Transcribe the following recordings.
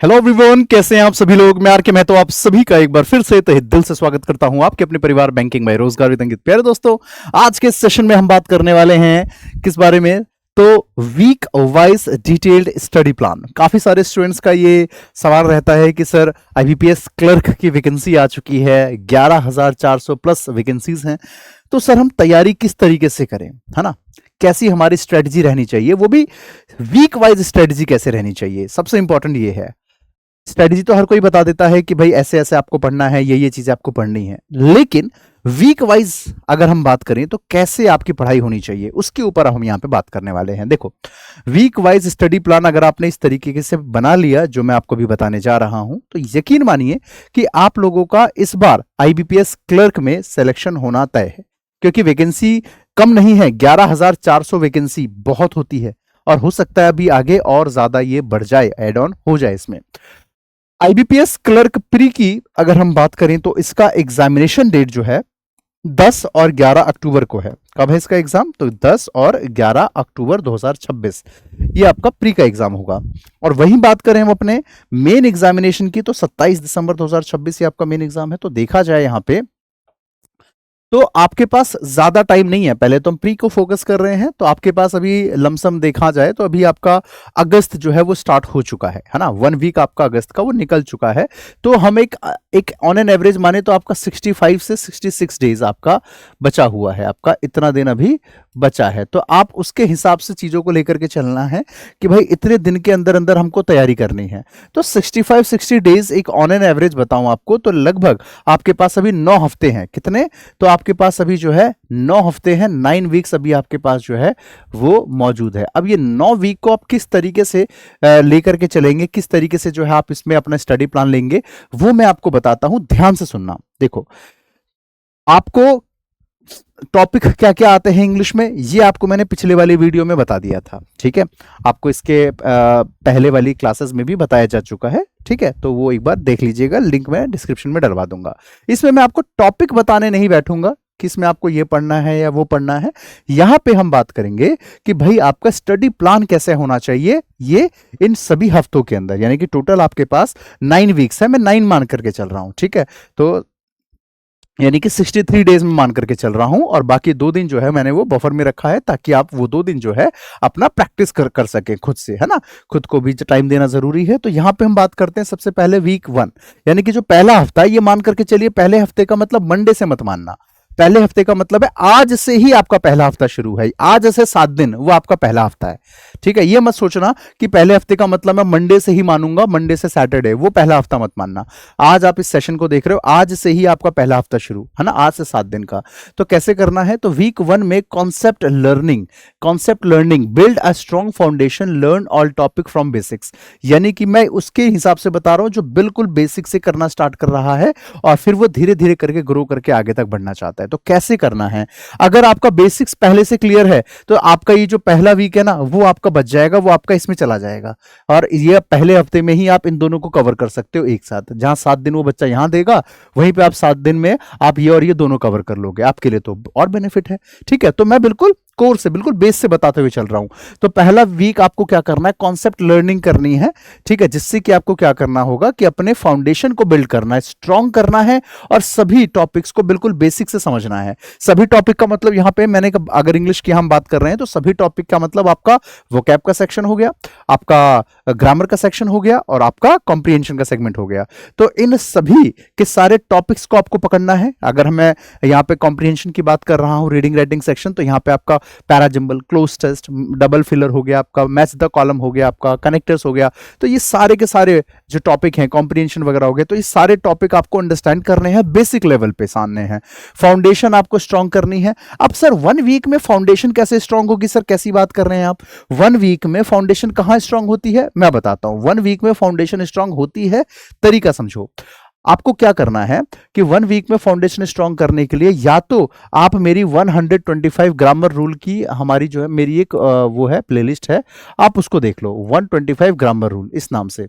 Hello everyone, कैसे हैं आप सभी लोग। मैं आर के महतो आप सभी का एक बार फिर से तहे दिल से स्वागत करता हूं आपके अपने परिवार बैंकिंग में रोजगार विद अंकित। प्यारे दोस्तों, आज के सेशन में हम बात करने वाले हैं किस बारे में, तो week wise detailed study plan. काफी सारे स्टूडेंट्स का ये सवाल रहता है कि सर आईबीपीएस क्लर्क की वैकेंसी आ चुकी है, 11,400 प्लस वैकेंसीज हैं, तो सर हम तैयारी किस तरीके से करें, है ना। कैसी हमारी स्ट्रेटजी रहनी चाहिए, वो भी वीक वाइज स्ट्रेटजी कैसे रहनी चाहिए, सबसे इंपॉर्टेंट ये है। स्ट्रेटजी तो हर कोई बता देता है कि भाई ऐसे ऐसे आपको पढ़ना है, ये चीजें आपको पढ़नी है, लेकिन वीक वाइज अगर हम बात करें तो कैसे आपकी पढ़ाई होनी चाहिए, उसके ऊपर हम यहां पे बात करने वाले हैं। देखो, वीक वाइज स्टडी प्लान अगर आपने इस तरीके से बना लिया जो मैं आपको भी बताने जा रहा हूं, तो यकीन मानिए कि आप लोगों का इस बार आईबीपीएस क्लर्क में सिलेक्शन होना तय है, क्योंकि वैकेंसी कम नहीं है। 11,400 वैकेंसी बहुत होती है, और हो सकता है अभी आगे और ज्यादा ये बढ़ जाए, एड ऑन हो जाए इसमें। आईबीपीएस क्लर्क प्री की अगर हम बात करें तो इसका एग्जामिनेशन डेट जो है 10 और 11 अक्टूबर को है। कब है इसका एग्जाम? तो 10 और 11 अक्टूबर 2026 ये आपका प्री का एग्जाम होगा। और वहीं बात करें हम अपने मेन एग्जामिनेशन की, तो 27 दिसंबर 2026 ये आपका मेन एग्जाम है। तो देखा जाए यहां पे तो आपके पास ज्यादा टाइम नहीं है। पहले तो हम प्री को फोकस कर रहे हैं, तो आपके पास अभी लमसम देखा जाए तो अभी आपका अगस्त जो है वो स्टार्ट हो चुका है ना। 1 वीक आपका अगस्त का वो निकल चुका है। तो हम एक ऑन एन एवरेज माने तो आपका 65 से 66 डेज आपका बचा हुआ है, आपका इतना दिन अभी बचा है। तो आप उसके हिसाब से चीजों को लेकर के चलना है कि भाई इतने दिन के अंदर अंदर हमको तैयारी करनी है। तो 65-60 डेज एक ऑन एन एवरेज बताऊं आपको, तो लगभग आपके पास अभी 9 हफ्ते हैं। कितने? तो आपके पास अभी जो है 9 हफ्ते हैं, 9 वीक्स अभी आपके पास जो है वो मौजूद है। अब ये 9 वीक को आप किस तरीके से लेकर के चलेंगे, किस तरीके से जो है आप इसमें अपना स्टडी प्लान लेंगे, वो मैं आपको बताता हूं, ध्यान से सुनना। देखो, आपको टॉपिक क्या क्या आते हैं इंग्लिश में, ये आपको मैंने पिछले वाली वीडियो में बता दिया था, ठीक है। आपको इसके पहले वाली क्लासेस में भी बताया जा चुका है, ठीक है। तो वो एक बार देख लीजिएगा, लिंक मैं डिस्क्रिप्शन में डलवा दूंगा। इसमें मैं आपको टॉपिक बताने नहीं बैठूंगा कि इसमें आपको ये पढ़ना है या वो पढ़ना है। यहां पे हम बात करेंगे कि भाई आपका स्टडी प्लान कैसे होना चाहिए, ये इन सभी हफ्तों के अंदर, यानी कि टोटल आपके पास 9 वीक्स है, मैं 9 मान करके चल रहा हूं, ठीक है। तो यानी कि 63 डेज में मान करके चल रहा हूं, और बाकी 2 दिन जो है मैंने वो बफर में रखा है, ताकि आप वो 2 दिन जो है अपना प्रैक्टिस कर सके खुद से, है ना। खुद को भी टाइम देना जरूरी है। तो यहां पे हम बात करते हैं सबसे पहले वीक 1, यानी कि जो पहला हफ्ता है, ये मान करके चलिए। पहले हफ्ते का मतलब मंडे से मत मानना, पहले हफ्ते का मतलब है आज से ही आपका पहला हफ्ता शुरू है। आज से 7 दिन वो आपका पहला हफ्ता है, ठीक है। ये मत सोचना कि पहले हफ्ते का मतलब मैं मंडे से ही मानूंगा, मंडे से सैटरडे, वो पहला हफ्ता मत मानना। आज आप इस सेशन को देख रहे हो, आज से ही आपका पहला हफ्ता शुरू है ना, आज से 7 दिन का। तो कैसे करना है? तो वीक 1 में concept learning, build a strong foundation, learn all topic from basics. यानी कि मैं उसके हिसाब से बता रहा हूं जो बिल्कुल बेसिक से करना स्टार्ट कर रहा है, और फिर वो धीरे धीरे करके ग्रो करके आगे तक बढ़ना चाहता है। तो कैसे करना है? अगर आपका बेसिक्स पहले से क्लियर है, तो आपका ये जो पहला वीक है ना, वो आपका बच जाएगा, वो आपका इसमें चला जाएगा, और ये पहले हफ्ते में ही आप इन दोनों को कवर कर सकते हो एक साथ। जहां 7 दिन वो बच्चा यहां देगा, वहीं पे आप 7 दिन में आप ये और ये दोनों कवर कर लोगे, आपके लिए तो और बेनिफिट है, ठीक है। तो मैं बिल्कुल कोर से, बिल्कुल बेस से बताते हुए चल रहा हूं। तो पहला वीक आपको क्या करना है? कॉन्सेप्ट लर्निंग करनी है, ठीक है। जिससे कि आपको क्या करना होगा कि अपने फाउंडेशन को बिल्ड करना है, स्ट्रॉन्ग करना है, और सभी टॉपिक्स को बिल्कुल बेसिक से समझना है। सभी टॉपिक का मतलब यहां पे मैंने अगर इंग्लिश की हम बात कर रहे हैं, तो सभी टॉपिक का मतलब आपका वोकैब का सेक्शन हो गया, आपका ग्रामर का सेक्शन हो गया, और आपका कॉम्प्रिहेंशन का सेगमेंट हो गया। तो इन सभी के सारे टॉपिक्स को आपको पकड़ना है। अगर मैं यहां पे कॉम्प्रिहेंशन की बात कर रहा हूं, रीडिंग राइटिंग सेक्शन, तो यहां पे आपका पैराजिम्बल, क्लोज टेस्ट, डबल फिलर हो गया, आपका मैच द कॉलम हो गया, आपका कनेक्टर्स हो गया। तो ये सारे के सारे जो टॉपिक हैं, कॉम्प्रिहेंशन वगैरह हो गए, तो ये सारे टॉपिक आपको अंडरस्टैंड करने हैं, बेसिक लेवल पे सामने हैं। फाउंडेशन आपको स्ट्रॉन्ग करनी है। अब सर 1 वीक में फाउंडेशन कैसे स्ट्रॉन्ग होगी? सर कैसी बात कर रहे हैं आप? 1 वीक में फाउंडेशन कहां स्ट्रॉन्ग होती है, मैं बताता हूं। 1 वीक में फाउंडेशन स्ट्रॉन्ग होती है, तरीका समझो। आपको क्या करना है कि 1 वीक में फाउंडेशन स्ट्रॉन्ग करने के लिए, या तो आप मेरी 125 ग्रामर रूल की, हमारी जो है मेरी एक वो है प्लेलिस्ट है, आप उसको देख लो, 125 ग्रामर रूल इस नाम से।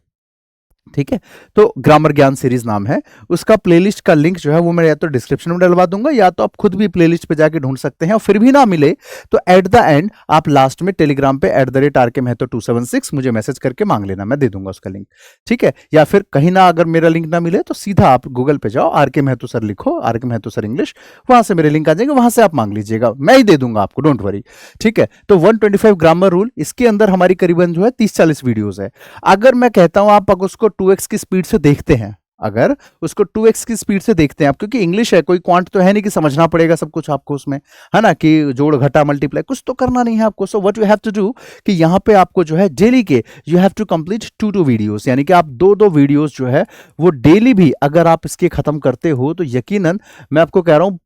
ठीक है। तो ग्रामर ज्ञान सीरीज नाम है उसका। प्लेलिस्ट का लिंक जो है वो मैं या तो डिस्क्रिप्शन में डलवा दूंगा, या तो आप खुद भी प्लेलिस्ट पे जाके ढूंढ सकते हैं। और फिर भी ना मिले तो एट द एंड आप लास्ट में टेलीग्राम पे @RK Mahto276 मुझे मैसेज करके मांग लेना, मैं दे दूंगा उसका लिंक। ठीक है। या फिर कहीं ना अगर मेरा लिंक ना मिले तो सीधा आप गूगल पे जाओ, RK Mahto सर लिखो, RK Mahto सर इंग्लिश, वहां से मेरे लिंक आ जाएंगे, वहां से आप मांग लीजिएगा, मैं ही दे दूंगा आपको, डोंट वरी। ठीक है। तो 125 ग्रामर रूल, इसके अंदर हमारी करीबन जो है 30-40 वीडियोस है। अगर मैं कहता हूं आप अगर उसको 2x की स्पीड से देखते हैं, अगर उसको 2x की स्पीड से देखते हैं आप, क्योंकि इंग्लिश है, कोई क्वांट तो है नहीं कि समझना पड़ेगा सब कुछ आपको उसमें, है ना, कि जोड़ घटा मल्टीप्लाई कुछ तो करना नहीं है आपको। So what you have to do कि यहाँ पे आपको जो है डेली के you have to complete 2 videos, यानी कि आप 2 वीडियोस जो है वो डेली भी अगर आप इसके खत्म करते हो तो यकीनन मैं आपको कह रहा हूं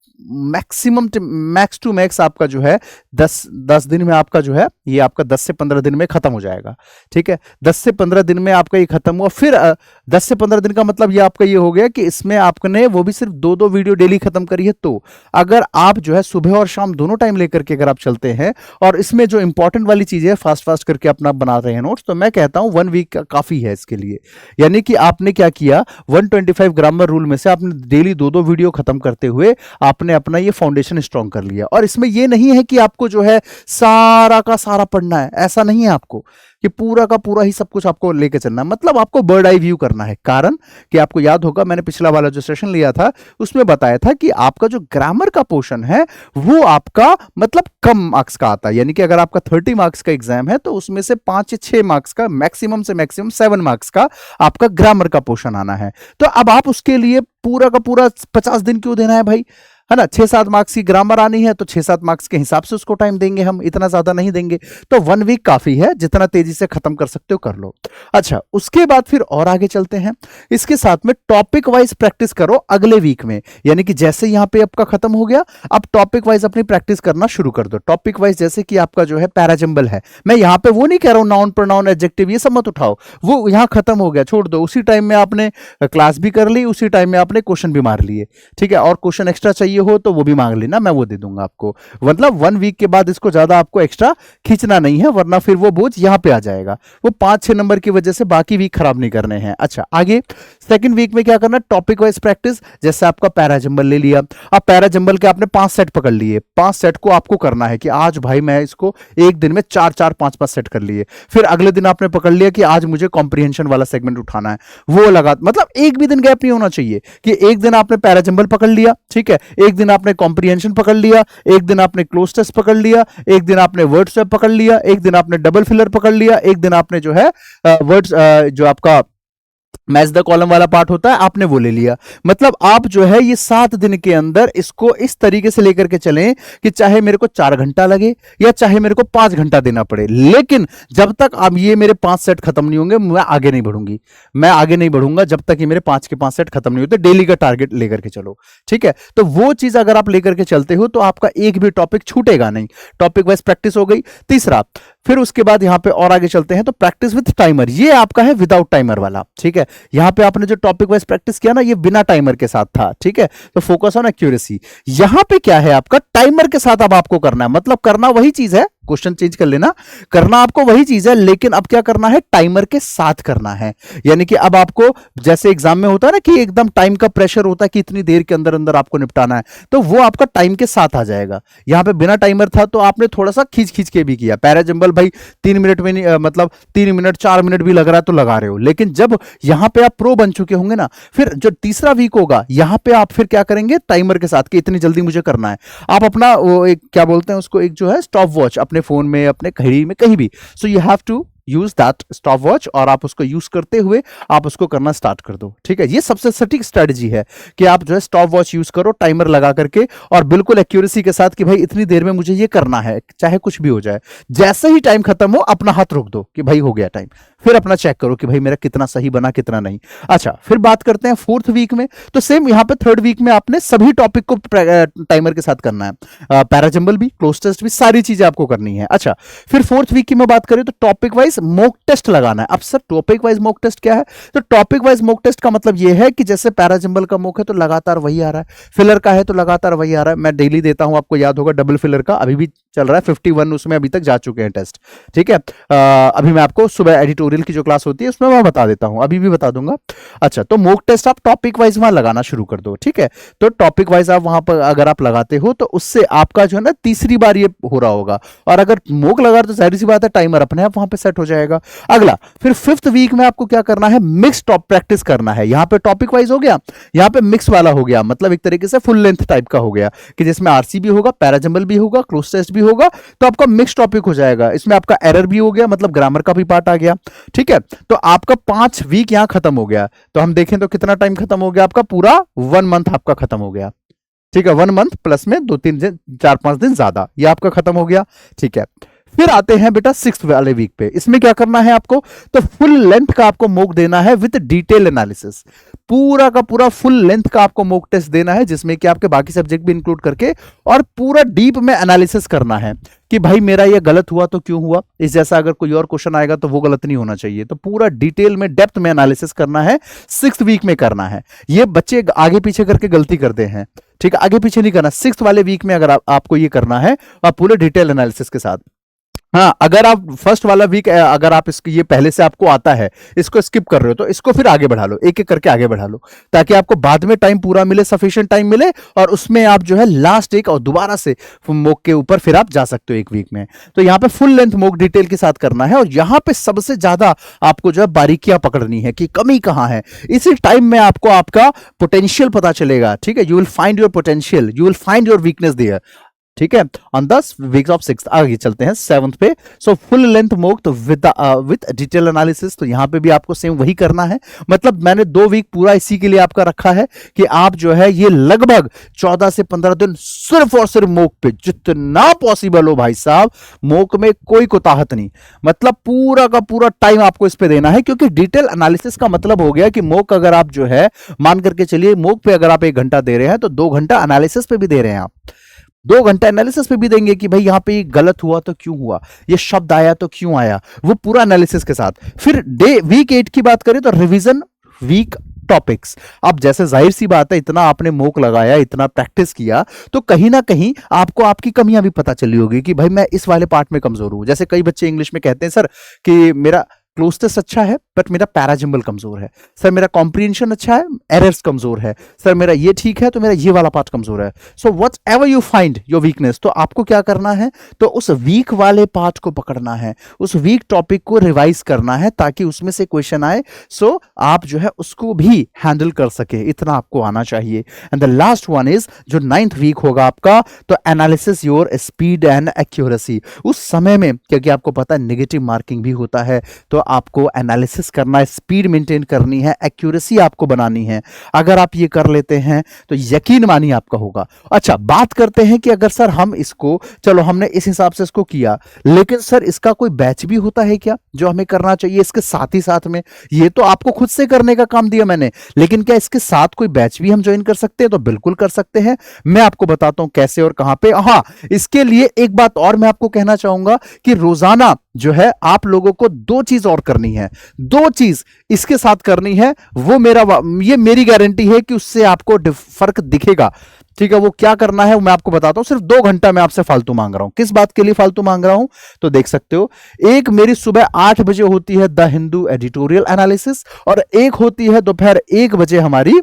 मैक्सिमम मैक्स टू मैक्स आपका जो है 10 दिन में आपका जो है ये आपका 10 से 15 दिन में खत्म हो जाएगा। ठीक है। 10 से 15 दिन में आपका ये खत्म हुआ, फिर 10 से 15 दिन का मतलब ये आपका ये हो गया कि इसमें आपने वो भी सिर्फ 2 वीडियो डेली खत्म करी है। तो अगर आप जो है सुबह और शाम दोनों टाइम लेकर के अगर आप चलते हैं और इसमें जो इंपॉर्टेंट वाली चीज है फास्ट फास्ट करके अपना बना रहे हैं नोट्स, तो मैं कहता हूं 1 वीक काफी है इसके लिए। यानी कि आपने क्या किया, 125 ग्रामर रूल में से आपने डेली 2 वीडियो खत्म करते हुए आपने अपना ये फाउंडेशन स्ट्रॉन्ग कर लिया। और इसमें ये नहीं है कि आपको जो है सारा का सारा पढ़ना है, ऐसा नहीं है आपको कि पूरा का पूरा ही सब कुछ आपको लेके चलना है। मतलब आपको बर्ड आई व्यू करना है। कारण कि आपको याद होगा मैंने पिछला वाला जो सेशन लिया था उसमें बताया था कि आपका जो ग्रामर का पोर्शन है वो आपका मतलब कम मार्क्स का आता है। यानी कि अगर आपका 30 मार्क्स का एग्जाम है तो उसमें से 5 या 6 मार्क्स का, मैक्सिमम से मैक्सिमम 7 मार्क्स का आपका ग्रामर का पोर्शन आना है। तो अब आप उसके लिए पूरा का पूरा 50 दिन क्यों देना है भाई, है ना। 6-7 मार्क्स की ग्रामर आनी है तो 6-7 मार्क्स के हिसाब से उसको टाइम देंगे हम, इतना ज्यादा नहीं देंगे। तो 1 वीक काफी है, जितना तेजी से खत्म कर सकते हो कर लो। अच्छा, उसके बाद फिर और आगे चलते हैं। इसके साथ में टॉपिक वाइज प्रैक्टिस करो अगले वीक में। यानी कि जैसे यहां पे आपका खत्म हो गया, अब टॉपिक वाइज अपनी प्रैक्टिस करना शुरू कर दो। टॉपिक वाइज जैसे कि आपका जो है पैराजंबल है, मैं यहां पे वो नहीं कह रहा हूं नाउन प्रोनाउन एडजेक्टिव ये सब मत उठाओ, वो यहां खत्म हो गया, छोड़ दो। उसी टाइम में आपने क्लास भी कर ली, उसी टाइम में आपने क्वेश्चन भी मार लिए। ठीक है। और क्वेश्चन एक्स्ट्रा चाहिए हो तो वो भी मांग लेना, मैं वो दे दूंगा आपको। मतलब 1 वीक के बाद इसको ज्यादा आपको एक्स्ट्रा खींचना नहीं है, वरना फिर वो बोझ यहां पे आ जाएगा। वो 5-6 नंबर की वजह से बाकी वीक खराब नहीं करने हैं। अच्छा, आगे सेकंड वीक में क्या करना, टॉपिक वाइज प्रैक्टिस। जैसे आपका पैराजंबल ले लिया, अब पैराजंबल के आपने 5 सेट पकड़ लिए, 5 सेट को आपको करना है कि आज भाई मैं इसको एक दिन में 4-4, 5-5 सेट कर लिए। फिर अगले दिन आपने पकड़ लिया कि आज मुझे कॉम्प्रिहेंशन वाला सेगमेंट उठाना है, वो लगा। मतलब एक भी दिन गैप नहीं होना चाहिए कि एक दिन आपने पैराजंबल पकड़ लिया, ठीक है, एक दिन आपने कॉम्प्रिहेंशन पकड़ लिया, एक दिन आपने क्लोज टेस्ट पकड़ लिया, एक दिन आपने वर्ड स्वैप पकड़ लिया, एक दिन आपने डबल फिलर पकड़ लिया, एक दिन आपने जो है वर्ड्स जो आपका मैच द कॉलम वाला पार्ट होता है आपने वो ले लिया। मतलब आप जो है ये 7 दिन के अंदर इसको इस तरीके से लेकर के चलें कि चाहे मेरे को 4 घंटा लगे या चाहे मेरे को 5 घंटा देना पड़े, लेकिन जब तक अब ये मेरे 5 सेट खत्म नहीं होंगे मैं आगे नहीं बढ़ूंगी। मैं आगे नहीं बढ़ूंगा जब तक ये मेरे 5 के 5 सेट खत्म नहीं होते। डेली का टारगेट लेकर के चलो, ठीक है। तो वो चीज अगर आप लेकर के चलते हो तो आपका एक भी टॉपिक छूटेगा नहीं। टॉपिक वाइज प्रैक्टिस हो गई। तीसरा, फिर उसके बाद यहां पे और आगे चलते हैं तो प्रैक्टिस विद टाइमर, ये आपका है विदाउट टाइमर वाला, ठीक है। यहां पे आपने जो टॉपिक वाइज प्रैक्टिस किया ना ये बिना टाइमर के साथ था, ठीक है। तो फोकस ऑन एक्यूरेसी। यहां पे क्या है आपका टाइमर के साथ अब आपको करना है, मतलब करना वही चीज है, क्वेश्चन चेंज कर लेना, करना आपको वही चीज है, लेकिन अब क्या करना है, टाइमर के साथ करना है। यानी कि अब आपको जैसे एग्जाम में होता है ना कि एकदम टाइम का प्रेशर होता है कि इतनी देर के अंदर अंदर आपको निपटाना है, तो वो आपका टाइम के साथ आ जाएगा। यहां पे बिना टाइमर था तो आपने थोड़ा सा खींच खींच के भी किया। पैराजंबल भाई 3 मिनट में नहीं, मतलब 3 मिनट 4 मिनट भी लग रहा है तो लगा रहे हो, लेकिन जब यहां पे आप प्रो बन चुके होंगे ना, फिर जो तीसरा वीक होगा यहां पे आप फिर क्या करेंगे, टाइमर के साथ कि इतनी जल्दी मुझे करना है। आप अपना वो एक क्या बोलते हैं उसको, एक जो है स्टॉप वॉच अपने फोन में, अपने घड़ी में, कहीं भी, so you have to use that stopwatch और आप उसको यूज करते हुए आप उसको करना स्टार्ट कर दो, ठीक है। ये सबसे सटीक स्ट्रेटजी है कि आप जो है स्टॉप वॉच यूज करो टाइमर लगा करके और बिल्कुल एक्यूरेसी के साथ कि भाई इतनी देर में मुझे ये करना है, चाहे कुछ भी हो जाए। जैसे ही टाइम खत्म हो अपना हाथ रोक दो कि भाई हो गया टाइम, फिर अपना चेक करो कि भाई मेरा कितना सही बना कितना नहीं। अच्छा, फिर बात करते हैं 4th वीक में। तो सेम यहां पे 3rd वीक में आपने सभी टॉपिक को टाइमर के साथ करना है, पैराजंबल भी, क्लोज टेस्ट भी, सारी चीजें आपको करनी है। अच्छा, फिर 4th वीक की मैं बात करें तो topic wise wise mock test लगाना है। अब sir topic wise mock test क्या है? तो टॉपिक वाइज मॉक टेस्ट का मतलब यह है कि जैसे पैराजंबल का मॉक है तो लगातार वही आ रहा है, फिलर का है तो लगातार वही आ रहा है। मैं डेली देता हूं, आपको याद होगा, डबल फिलर का अभी भी चल रहा है, 51 उसमें अभी तक जा चुके हैं टेस्ट, ठीक है। अभी मैं आपको सुबह एडिटोरियल की जो क्लास होती है उसमें मैं बता देता हूं, अभी भी बता दूंगा। अच्छा, तो मॉक टेस्ट आप टॉपिक वाइज वहां लगाना शुरू कर दो, ठीक है। तो टॉपिक वाइज आप वहां पर अगर आप लगाते हो तो उससे आपका जो है ना तीसरी बार ये हो रहा होगा, और अगर मॉक लगा तो जाहिर सी बात है टाइमर अपने आप वहां पे सेट हो जाएगा। अगला, फिर 5th वीक में आपको क्या करना है? मिक्स टॉप प्रैक्टिस करना है। यहां पे टॉपिक वाइज हो गया, यहां पे मिक्स वाला हो गया, मतलब एक तरीके से फुल लेंथ टाइप का हो गया कि जिसमें आरसी भी होगा, पैराजंबल भी होगा, क्लोज टेस्ट भी होगा, तो आपका मिक्स टॉपिक हो जाएगा। इसमें आपका एरर भी हो गया, मतलब ग्रामर का भी पार्ट आ गया, ठीक है। तो आपका 5 वीक यहां खत्म हो गया। तो हम देखें तो कितना टाइम खत्म हो गया आपका? पूरा 1 मंथ आपका खत्म हो गया, ठीक है। 1 मंथ प्लस में 2-3 दिन, 4-5 दिन ज्यादा, ये आपका खत्म हो गया, ठीक है। फिर आते हैं बेटा 6th वाले वीक पे। इसमें क्या करना है आपको? तो फुल लेंथ का आपको मॉक देना है विद डिटेल एनालिसिस। पूरा का पूरा फुल लेंथ का आपको मॉक टेस्ट देना है, जिसमें कि आपके बाकी सब्जेक्ट भी इंक्लूड करके, और पूरा डीप में एनालिसिस करना है कि भाई मेरा ये गलत हुआ तो क्यों हुआ, इस जैसा अगर कोई और क्वेश्चन आएगा तो वो गलत नहीं होना चाहिए। तो पूरा डिटेल में डेप्थ में एनालिसिस करना है, 6th वीक में करना है। ये बच्चे आगे पीछे करके गलती करते हैं, ठीक है, आगे पीछे नहीं करना। 6th वाले वीक में अगर आपको ये करना है, आप पूरे डिटेल एनालिसिस के साथ। हाँ, अगर आप फर्स्ट वाला वीक अगर आप इसको ये पहले से आपको आता है, इसको स्किप कर रहे हो तो इसको फिर आगे बढ़ा लो, एक एक करके आगे बढ़ा लो, ताकि आपको बाद में टाइम पूरा मिले, सफिशिएंट टाइम मिले, और उसमें आप जो है लास्ट एक और दोबारा से मॉक के ऊपर फिर आप जा सकते हो एक वीक में। तो यहाँ पे फुल लेंथ मॉक डिटेल के साथ करना है, और यहाँ पे सबसे ज्यादा आपको जो है बारीकियां पकड़नी है कि कमी कहां है। इसी टाइम में आपको आपका पोटेंशियल पता चलेगा, ठीक है। You will find your potential, you will find your weakness there, ठीक है। On the weeks of 6th आगे चलते हैं 7th पे। सो फुल लेंथ मॉक तो विद डिटेल एनालिसिस, तो यहां पे भी आपको सेम वही करना है। मतलब मैंने 2 वीक पूरा इसी के लिए आपका रखा है कि आप जो है ये लगभग 14 से 15 दिन सिर्फ और सिर्फ मॉक पे, जितना पॉसिबल हो भाई साहब, मॉक में कोई कोताहत नहीं, मतलब पूरा का पूरा टाइम आपको इस पे देना है। क्योंकि डिटेल एनालिसिस का मतलब हो गया कि मॉक अगर आप जो है मान करके चलिए, मॉक पे अगर आप 1 घंटा दे रहे हैं तो 2 घंटा एनालिसिस पे भी दे रहे हैं आप, 2 घंटा एनालिसिस पे भी देंगे कि भाई यहां पे गलत हुआ तो क्यों हुआ, ये शब्द आया तो क्यों आया, वो पूरा एनालिसिस के साथ। फिर वीक 8 की बात करें तो रिवीजन वीक टॉपिक्स। अब जैसे जाहिर सी बात है, इतना आपने मॉक लगाया, इतना प्रैक्टिस किया, तो कहीं ना कहीं आपको आपकी कमियां भी पता चली होगी कि भाई मैं इस वाले पार्ट में कमजोर हूं। जैसे कई बच्चे इंग्लिश में कहते हैं सर कि मेरा क्लोज टेस्ट अच्छा है बट मेरा पैराजिम्बल कमजोर है, सर मेरा कॉम्प्रिहेंशन अच्छा है, एरर्स कमजोर है, सर मेरा ये ठीक है तो मेरा ये वाला पार्ट कमजोर है। So what's ever you find your weakness, तो आपको क्या करना है? तो उस वीक वाले पार्ट को पकड़ना है, उस वीक टॉपिक को रिवाइज करना है, ताकि उसमें से क्वेश्चन आए, सो आप जो है उसको भी हैंडल कर सके, इतना आपको आना चाहिए। And the last one is जो 9th वीक होगा आपका, तो analysis your speed and accuracy. उस समय में, क्योंकि आपको पता है नेगेटिव मार्किंग भी होता है, तो आपको एनालिसिस करना है, स्पीड मेंटेन करनी है, एक्यूरेसी आपको बनानी है। अगर आप ये कर लेते हैं तो यकीन मानिए आपका होगा। अच्छा, बात करते हैं कि अगर सर हम इसको, चलो हमने इस हिसाब से इसको किया, लेकिन सर इसका कोई बैच भी होता है क्या जो हमें करना चाहिए इसके साथ ही साथ में? ये तो आपको खुद से करने का काम दिया मैंने, लेकिन क्या इसके साथ कोई बैच भी हम ज्वाइन कर सकते हैं? तो बिल्कुल कर सकते हैं। मैं आपको बताता हूं कैसे और कहां पे। हाँ, इसके लिए एक बात और मैं आपको कहना चाहूंगा कि रोजाना जो है आप लोगों को 2 चीज और करनी है, 2 चीज इसके साथ करनी है। वो ये मेरी गारंटी है कि उससे आपको फर्क दिखेगा, ठीक है। वो क्या करना है वो मैं आपको बताता हूं। सिर्फ 2 घंटा मैं आपसे फालतू मांग रहा हूं। किस बात के लिए फालतू मांग रहा हूं तो देख सकते हो। एक मेरी सुबह 8 बजे होती है द हिंदू एडिटोरियल एनालिसिस, और एक होती है दोपहर 1 बजे हमारी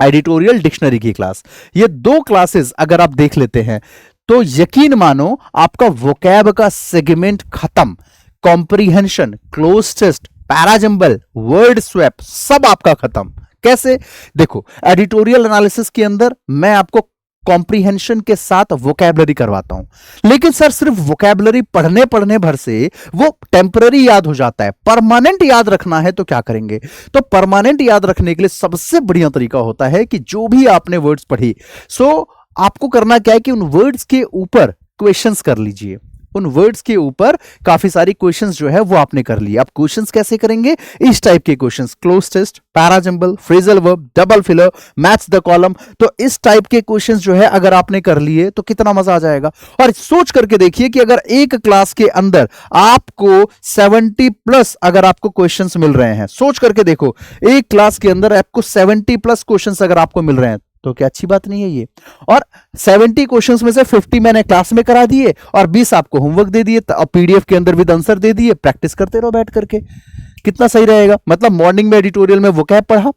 एडिटोरियल डिक्शनरी की क्लास। ये 2 क्लासेस अगर आप देख लेते हैं तो यकीन मानो आपका वोकैब का सेगमेंट खत्म, comprehension, cloze test, parajumble, word swap सब आपका खत्म। कैसे? देखो, एडिटोरियल एनालिसिस के अंदर मैं आपको कॉम्प्रिहेंशन के साथ वोकैबलरी करवाता हूं, लेकिन सर सिर्फ वोकैबलरी पढ़ने भर से वो टेम्पररी याद हो जाता है। परमानेंट याद रखना है तो क्या करेंगे? तो परमानेंट याद रखने के लिए सबसे बढ़िया तरीका होता है कि जो भी आपने वर्ड्स पढ़ी, सो आपको करना क्या है कि उन वर्ड्स के ऊपर क्वेश्चंस कर लीजिए। उन वर्ड्स के ऊपर काफी सारी क्वेश्चंस जो है वो आपने कर लिए। अब क्वेश्चंस कैसे करेंगे, इस टाइप के questions, cloze test, parajumble, phrasal verb, double filler, match the column, तो इस टाइप के क्वेश्चंस जो है अगर आपने कर लिए तो कितना मजा आ जाएगा। और सोच करके देखिए कि अगर एक क्लास के अंदर आपको 70 प्लस अगर आपको क्वेश्चंस मिल रहे हैं, सोच करके देखो, एक क्लास के अंदर आपको 70 प्लस क्वेश्चंस अगर आपको मिल रहे हैं तो क्या अच्छी बात नहीं है ये। और 70 क्वेश्चंस में से 50 मैंने क्लास में करा दिए और 20 आपको होमवर्क दे दिए और पीडीएफ के अंदर विद आंसर दे दिए, प्रैक्टिस करते रहो बैठ करके, कितना सही रहेगा। मतलब मॉर्निंग में एडिटोरियल में वोकैब पढ़ा,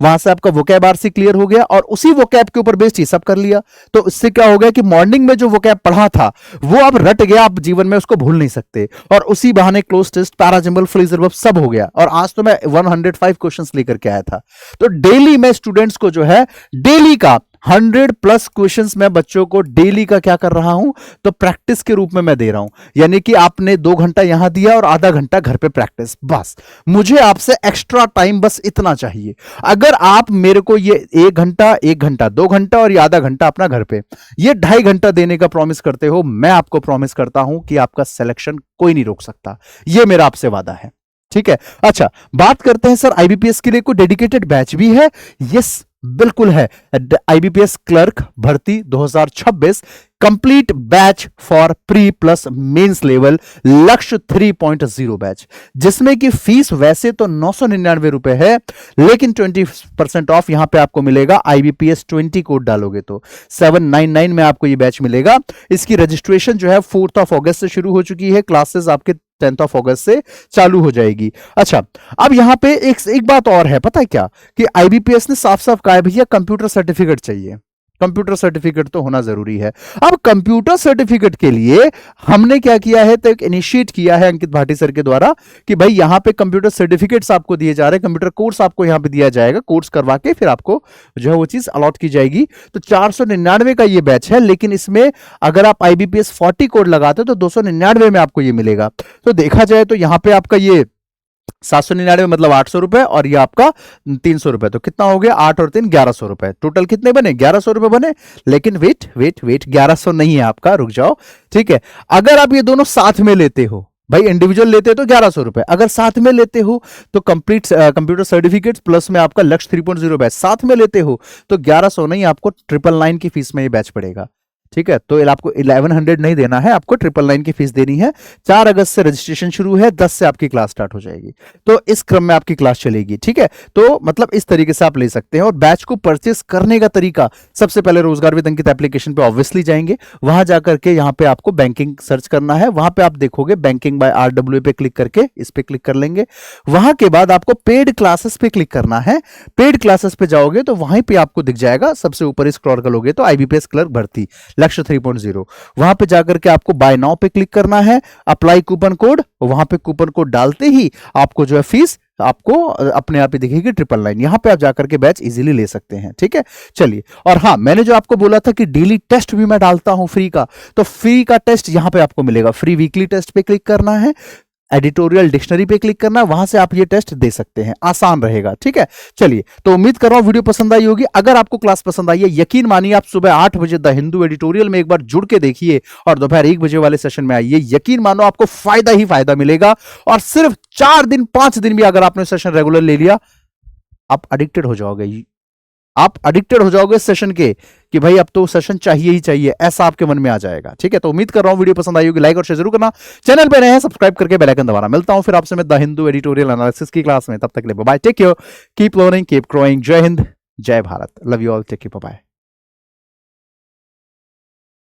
वहां से आपका वोकैब आरसी क्लियर हो गया और उसी वोकैब के ऊपर बेस्ड ये सब कर लिया, तो इससे क्या हो गया कि मॉर्निंग में जो वोकैब पढ़ा था वो अब रट गया, आप जीवन में उसको भूल नहीं सकते, और उसी बहाने cloze test, parajumble, phrasal verb सब हो गया। और आज तो मैं 105 क्वेश्चंस लेकर के आया था। तो डेली मैं स्टूडेंट्स को जो है डेली का 100 प्लस क्वेश्चंस मैं बच्चों को डेली का क्या कर रहा हूं, तो प्रैक्टिस के रूप में मैं दे रहा हूं। यानी कि आपने 2 घंटा यहां दिया और आधा घंटा घर पे प्रैक्टिस, बस मुझे आपसे एक्स्ट्रा टाइम बस इतना चाहिए। अगर आप मेरे को ये 1 घंटा 2 घंटा और ये आधा घंटा अपना घर पे, ये 2.5 घंटा देने का प्रॉमिस करते हो, मैं आपको प्रॉमिस करता हूं कि आपका सिलेक्शन कोई नहीं रोक सकता। ये मेरा आपसे वादा है, ठीक है। अच्छा, बात करते हैं सर आईबीपीएस के लिए कोई डेडिकेटेड बैच भी है? यस, बिल्कुल है। आईबीपीएस क्लर्क भर्ती 2026 complete batch for pre plus mains level Lakshya 3.0 batch, जिसमें की फीस वैसे तो 999 रुपए है, लेकिन 20% ऑफ यहां पे आपको मिलेगा। आईबीपीएस 20 कोड डालोगे तो 799 में आपको ये बैच मिलेगा। इसकी रजिस्ट्रेशन जो है 4 अगस्त से शुरू हो चुकी है, क्लासेस आपके 10 अगस्त से चालू हो जाएगी। अच्छा, अब यहां पे एक बात और है, पता है क्या, कि आईबीपीएस ने साफ साफ कहा है भैया कंप्यूटर सर्टिफिकेट चाहिए, कंप्यूटर सर्टिफिकेट तो होना जरूरी है। अब कंप्यूटर सर्टिफिकेट के लिए हमने क्या किया है, तो एक इनिशिएट किया है अंकित भाटी सर के द्वारा कि भाई यहां पे कंप्यूटर सर्टिफिकेट्स आपको दिए जा रहे हैं, कंप्यूटर कोर्स आपको यहां पे दिया जाएगा, कोर्स करवा के फिर आपको जो है वो चीज अलॉट की जाएगी। तो 499 का ये बैच है, लेकिन इसमें अगर आप आईबीपीएस 40 कोड लगाते हो तो 299 में आपको ये मिलेगा। तो देखा जाए तो यहां पे आपका ये 799 मतलब 800 रुपए और ये आपका 300 रुपए, तो कितना हो गया, 8 और 3 1100 रुपए, टोटल कितने बने, 1100 रुपए बने। लेकिन वेट 1100 नहीं है आपका, रुक जाओ, ठीक है। अगर आप ये दोनों साथ में लेते हो, भाई इंडिविजुअल लेते हो तो 1100 रुपए, अगर साथ में लेते हो तो कंप्लीट कंप्यूटर सर्टिफिकेट प्लस में आपका लक्ष्य 3.0 बैच साथ में लेते हो तो 1100 नहीं, आपको 999 की फीस में ये बैच पड़ेगा, ठीक है। तो आपको 1100 नहीं देना है, आपको 999 की फीस देनी है। 4 अगस्त से रजिस्ट्रेशन शुरू है, 10 से आपकी क्लास स्टार्ट हो जाएगी, तो इस क्रम में आपकी क्लास चलेगी, ठीक है। तो मतलब इस तरीके से आप ले सकते हैं। और बैच को परचेस करने का तरीका, सबसे पहले रोजगार विद अंकित एप्लीकेशन पे ऑब्वियसली जाएंगे, वहां जाकर के यहाँ पे आपको बैंकिंग सर्च करना है, वहां पे आप देखोगे बैंकिंग बाय आरडब्ल्यू पे क्लिक करके इस पे क्लिक कर लेंगे। वहां के बाद आपको पेड क्लासेस पे क्लिक करना है, पेड क्लासेस पे जाओगे तो वहीं पे आपको दिख जाएगा, सबसे ऊपर स्क्रॉल करोगे तो आईबीपीएस क्लर्क भर्ती लक्ष्य 3.0, वहां पे जाकर के आपको बाय नाउ पे क्लिक करना है, अप्लाई कूपन कोड, वहां पे कूपन कोड डालते ही आपको जो है फीस आपको अपने आप ही दिखेगी 999, यहां पे आप जाकर के बैच इजीली ले सकते हैं, ठीक है। चलिए, और हाँ, मैंने जो आपको बोला था कि डेली टेस्ट भी मैं डालता हूं फ्री का, तो फ्री का टेस्ट यहां पे आपको मिलेगा। फ्री वीकली टेस्ट पे क्लिक करना है, एडिटोरियल डिक्शनरी पे क्लिक करना, वहां से आप ये टेस्ट दे सकते हैं, आसान रहेगा, ठीक है। चलिए, तो उम्मीद कर रहा हूं वीडियो पसंद आई होगी। अगर आपको क्लास पसंद आई है, यकीन मानिए आप सुबह 8 बजे द हिंदू एडिटोरियल में एक बार जुड़ के देखिए और दोपहर 1 बजे वाले सेशन में आइए, यकीन मानो आपको फायदा ही फायदा मिलेगा। और सिर्फ 4 दिन 5 दिन भी अगर आपने सेशन रेगुलर ले लिया, आप एडिक्टेड हो जाओगे, आप एडिक्टेड हो जाओगे इस सेशन के कि भाई अब तो सेशन चाहिए ही चाहिए, ऐसा आपके मन में आ जाएगा, ठीक है। तो उम्मीद कर रहा हूं वीडियो पसंद आई होगी, लाइक और शेयर जरूर करना, चैनल पे नए हैं सब्सक्राइब करके बेल आइकन दबाना। मिलता हूं फिर आपसे मैं द हिंदू एडिटोरियल एनालिसिस की क्लास में, तब तक के लिए bye, take care, keep learning, keep growing, जय हिंद, जय Bharat, love you all, take care, bye.